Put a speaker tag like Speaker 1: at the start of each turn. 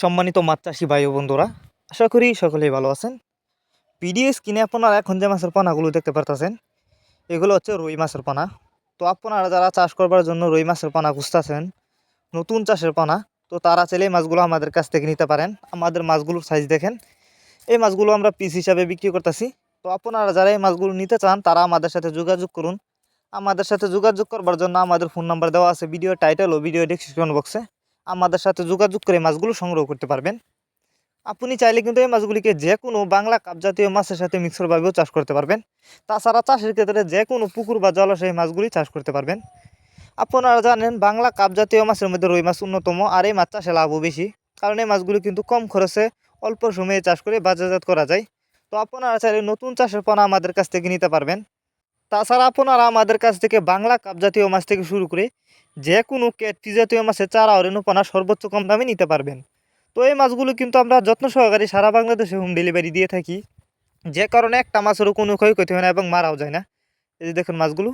Speaker 1: সম্মানিত মাছ চাষি ভাই ও বন্ধুরা, আশা করি সকলেই ভালো আছেন। ভিডিও স্ক্রিনে আপনারা এখন যে মাছের পানাগুলো দেখতে পারতেছেন, এগুলো হচ্ছে রুই মাছের পানা। তো আপনারা যারা চাষ করবার জন্য রুই মাছের পানা খুঁজতেছেন, নতুন চাষের পানা, তো তারা চাইলে এই মাছগুলো আমাদের কাছ থেকে নিতে পারেন। আমাদের মাছগুলোর সাইজ দেখেন, এই মাছগুলো আমরা পিস হিসাবে বিক্রি করতেছি। তো আপনারা যারা এই মাছগুলো নিতে চান তারা আমাদের সাথে যোগাযোগ করুন। আমাদের সাথে যোগাযোগ করবার জন্য আমাদের ফোন নাম্বার দেওয়া আছে ভিডিও টাইটেল ও ভিডিও ডেসক্রিপশন বক্সে। আমাদের সাথে যোগাযোগ করে মাছগুলো সংগ্রহ করতে পারবেন। আপনি চাইলে কিন্তু এই মাছগুলিকে যে কোনো বাংলা কাপ জাতীয় মাছের সাথে মিক্সরভাবেও চাষ করতে পারবেন। তাছাড়া চাষের ক্ষেত্রে যে কোনো পুকুর বা জলাশয়ে মাছগুলি চাষ করতে পারবেন। আপনারা জানেন বাংলা কাপ জাতীয় মাছের মধ্যে রুই মাছ অন্যতম, আর এই মাছ চাষে লাভও বেশি, কারণ এই মাছগুলি কিন্তু কম খরচে অল্প সময়ে চাষ করে বাজারজাত করা যায়। তো আপনারা চাইলে নতুন চাষের পোনা আমাদের কাছ থেকে নিতে পারবেন। তাছাড়া আপনারা আমাদের কাছ থেকে বাংলা কাপ জাতীয় মাছ থেকে শুরু করে যে কোনো ক্যাটফিশ জাতীয় মাছের চারা ও রেণুপানা সর্বোচ্চ কম দামে নিতে পারবেন। তো এই মাছগুলো কিন্তু আমরা যত্ন সহকারে সারা বাংলাদেশে হোম ডেলিভারি দিয়ে থাকি, যে কারণে একটা মাছেরও কোনো ক্ষয়ক্ষতি হয় না এবং মারাও যায় না। এই যে দেখুন মাছগুলো।